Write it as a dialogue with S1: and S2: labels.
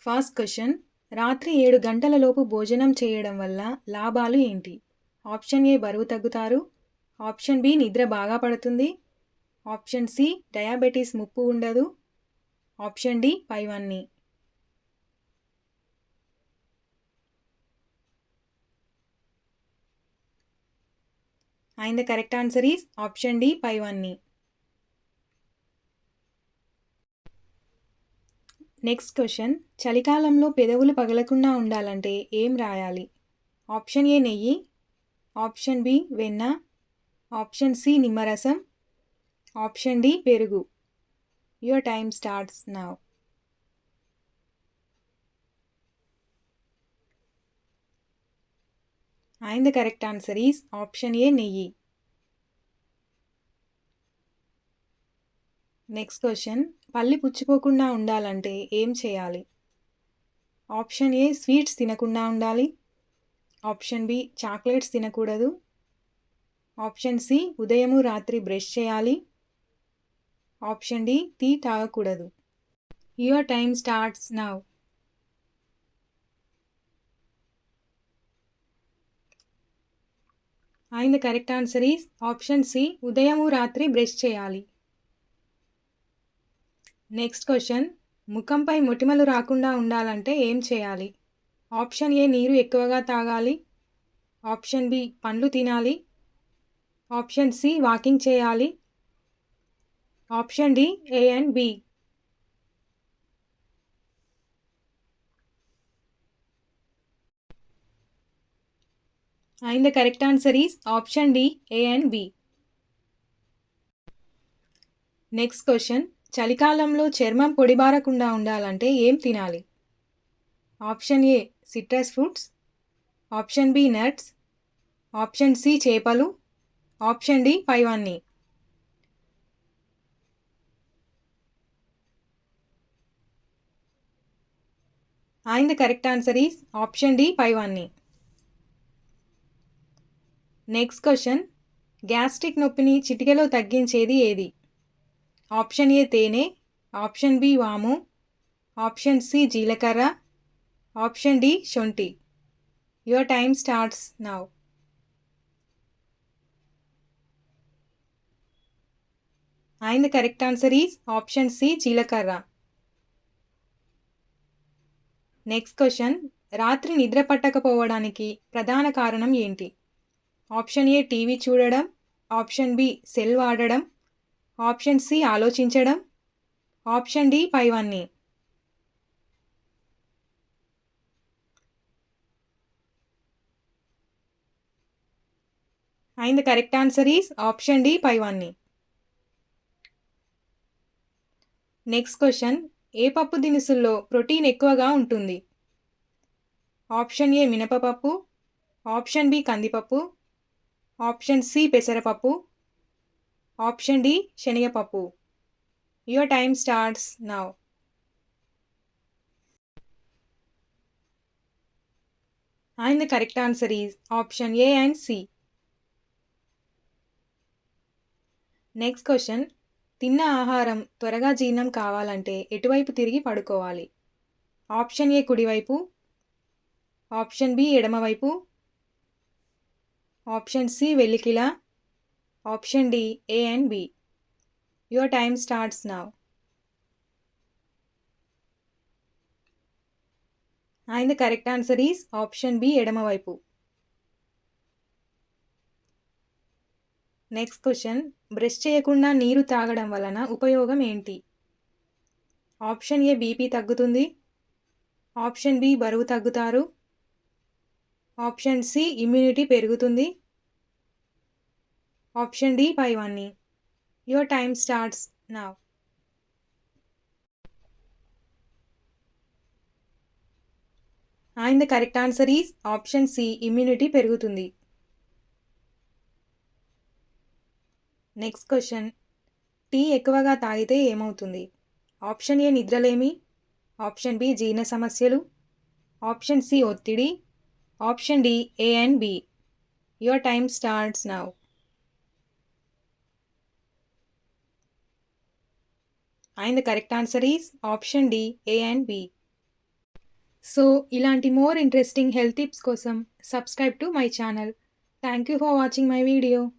S1: First question. రాత్రి 7 గంటలలోపు భోజనం చేయడం వల్ల లాభాలు ఏంటి? ఆప్షన్ ఏ బరువు తగ్గుతారు. ఆప్షన్ బి నిద్ర బాగా పడుతుంది. ఆప్షన్ సి డయాబెటీస్ ముప్పు ఉండదు. ఆప్షన్ డి పైవన్నీ. And the correct answer is option D పైవన్నీ. Next question. చలికాలంలో పెదవులు పగలకుండా ఉండాలంటే ఏం రాయాలి? ఆప్షన్ ఏ నెయ్యి. ఆప్షన్ బి వెన్న. ఆప్షన్ సి నిమ్మరసం. ఆప్షన్ డి పెరుగు. Your time starts now. And the correct answer is option A నెయ్యి. Next question. పల్లి పుచ్చిపోకుండా ఉండాలంటే ఏం చేయాలి? ఆప్షన్ ఏ స్వీట్స్ తినకుండా ఉండాలి. ఆప్షన్ బి చాక్లెట్స్ తినకూడదు. ఆప్షన్ సి ఉదయము రాత్రి బ్రష్ చేయాలి. ఆప్షన్ డి టీ తాగకూడదు. Your time starts now. And the correct answer is option C ఉదయము రాత్రి బ్రష్ చేయాలి. Next question. ముఖంపై మొటిమలు రాకుండా ఉండాలంటే ఏం చేయాలి? ఆప్షన్ ఏ నీరు ఎక్కువగా తాగాలి. ఆప్షన్ బి పండ్లు తినాలి. ఆప్షన్ సి వాకింగ్ చేయాలి. Option D A and B. And the correct answer is option D A and B. Next question. చలికాలంలో చర్మం పొడిబారకుండా ఉండాలంటే ఏం తినాలి? Option A citrus fruits. Option B nuts. Option C చేపలు. ఆప్షన్ డి పైవన్నీ. And the correct answer is option D పైవన్నీ. Next question. Gastric నొప్పిని చిటికెలో తగ్గించేది ఏది? ఆప్షన్ ఏ తేనె. ఆప్షన్ బి వాము. ఆప్షన్ సి జీలకర్ర. ఆప్షన్ డి శొంఠి. Your time starts now. And the correct answer is option C జీలకర్ర. Next question. రాత్రి నిద్ర పట్టకపోవడానికి ప్రధాన కారణం ఏంటి? ఆప్షన్ ఏ టీవీ చూడడం. ఆప్షన్ బి సెల్ వాడడం. ఆప్షన్ సి ఆలోచించడం. ఆప్షన్ డి పైవన్నీ. And the correct answer is option D పైవన్నీ. Next question. ఏ పప్పు దినుసుల్లో ప్రోటీన్ ఎక్కువగా ఉంటుంది? ఆప్షన్ ఏ మినపపప్పు. ఆప్షన్ బి కందిపప్పు. ఆప్షన్ సి పెసరపప్పు. ఆప్షన్ డి శనగపప్పు. Your time starts now. And the correct answer is option A and C. Next question. తిన్న ఆహారం త్వరగా జీర్ణం కావాలంటే ఎటువైపు తిరిగి పడుకోవాలి? ఆప్షన్ ఏ కుడివైపు. ఆప్షన్ బి ఎడమవైపు. ఆప్షన్ సి వెల్లికిలా. Option D A and B. Your time starts now. And the correct answer is option B ఎడమవైపు. Next question. బ్రష్ చేయకుండా నీరు తాగడం వలన ఉపయోగం ఏంటి? ఆప్షన్ ఏ బీపీ తగ్గుతుంది. ఆప్షన్ బి బరువు తగ్గుతారు. ఆప్షన్ సి ఇమ్యూనిటీ పెరుగుతుంది. ఆప్షన్ డి పైవన్నీ. Your time starts now. And the correct answer is option C immunity పెరుగుతుంది. Next question. టీ ఎక్కువగా తాగితే ఏమవుతుంది? ఆప్షన్ ఏ నిద్రలేమి. ఆప్షన్ బి జీర్ణ సమస్యలు. ఆప్షన్ సి ఒత్తిడి. Option D A and B. Your time starts now. And the correct answer is option D A and B. So, ఇలాంటి more interesting health tips కోసం subscribe to my channel. Thank you for watching my video.